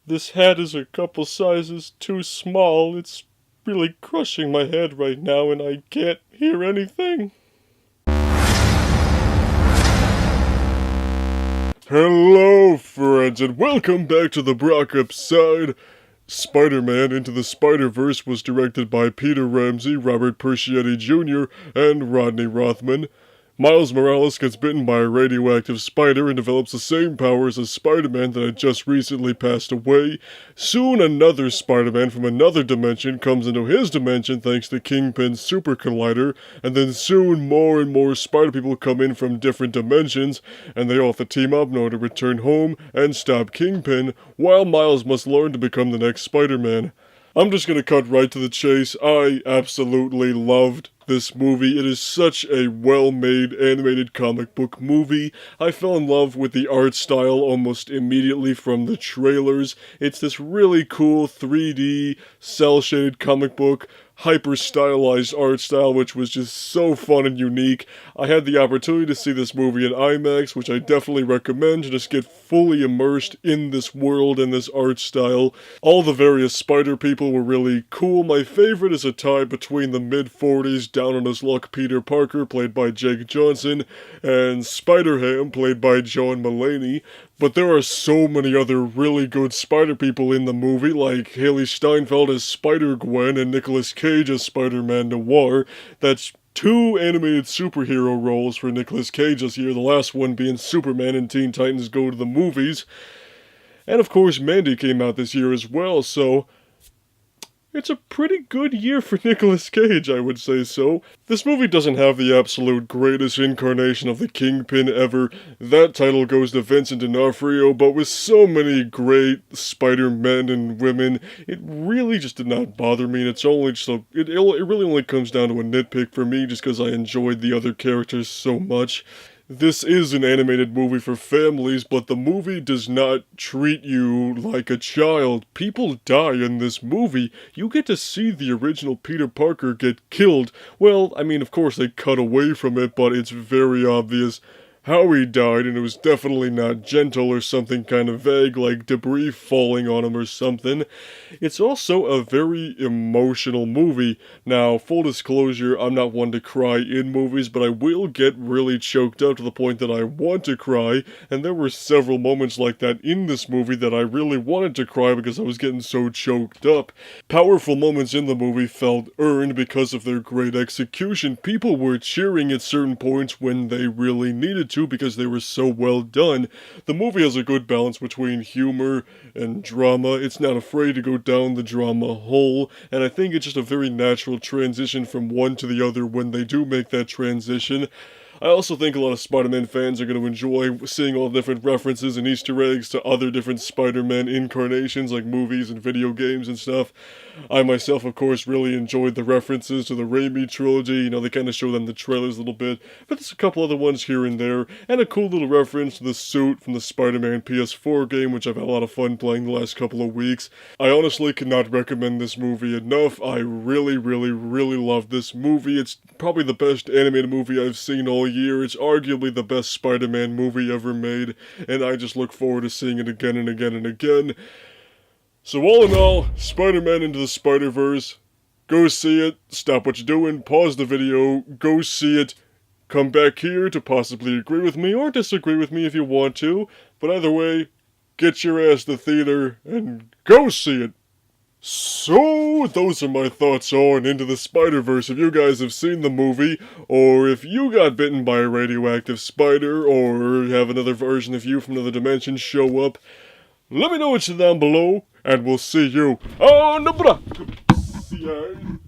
This hat is a couple sizes too small. It's really crushing my head right now and I can't hear anything. Hello, friends, and welcome back to the Brockopp side. Spider-Man Into the Spider-Verse was directed by Peter Ramsay, Robert Perschietti Jr., and Rodney Rothman. Miles Morales gets bitten by a radioactive spider and develops the same powers as Spider-Man that had just recently passed away. Soon another Spider-Man from another dimension comes into his dimension thanks to Kingpin's super collider, and then soon more and more Spider-People come in from different dimensions, and they all have to team up in order to return home and stop Kingpin, while Miles must learn to become the next Spider-Man. I'm just gonna cut right to the chase. I absolutely loved this movie. It is such a well-made animated comic book movie. I fell in love with the art style almost immediately from the trailers. It's this really cool 3D, cel-shaded comic book, hyper-stylized art style, which was just so fun and unique. I had the opportunity to see this movie in IMAX, which I definitely recommend to just get fully immersed in this world and this art style. All the various Spider people were really cool. My favorite is a tie between the mid-40s down on his luck Peter Parker, played by Jake Johnson, and Spider-Ham, played by John Mulaney. But there are so many other really good Spider people in the movie, like Haley Steinfeld as Spider-Gwen and Nicolas Cage as Spider-Man Noir. That's two animated superhero roles for Nicolas Cage this year, the last one being Superman in Teen Titans Go to the Movies. And of course, Mandy came out this year as well, so it's a pretty good year for Nicolas Cage, I would say so. This movie doesn't have the absolute greatest incarnation of the Kingpin ever. That title goes to Vincent D'Onofrio, but with so many great Spider-Men and women, it really just did not bother me, and it's only just it really only comes down to a nitpick for me just because I enjoyed the other characters so much. This is an animated movie for families, but the movie does not treat you like a child. People die in this movie. You get to see the original Peter Parker get killed. Well, I mean, of course they cut away from it, but it's very obvious how he died, and it was definitely not gentle or something kind of vague, like debris falling on him or something. It's also a very emotional movie. Now, full disclosure, I'm not one to cry in movies, but I will get really choked up to the point that I want to cry, and there were several moments like that in this movie that I really wanted to cry because I was getting so choked up. Powerful moments in the movie felt earned because of their great execution. People were cheering at certain points when they really needed to because they were so well done. The movie has a good balance between humor and drama. It's not afraid to go down the drama hole, and I think it's just a very natural transition from one to the other when they do make that transition. I also think a lot of Spider-Man fans are going to enjoy seeing all the different references and Easter eggs to other different Spider-Man incarnations, like movies and video games and stuff. I myself, of course, really enjoyed the references to the Raimi trilogy. They kind of show them in the trailers a little bit, but there's a couple other ones here and there, and a cool little reference to the suit from the Spider-Man PS4 game, which I've had a lot of fun playing the last couple of weeks. I honestly cannot recommend this movie enough. I really, really, really love this movie. It's probably the best animated movie I've seen all year. It's arguably the best Spider-Man movie ever made, and I just look forward to seeing it again and again and again. So all in all, Spider-Man Into the Spider-Verse, go see it, stop what you're doing, pause the video, go see it, come back here to possibly agree with me or disagree with me if you want to, but either way, get your ass to the theater and go see it. So, those are my thoughts on Into the Spider-Verse. If you guys have seen the movie, or if you got bitten by a radioactive spider, or have another version of you from another dimension show up, let me know what you down below, and we'll see you on the Brockopp side.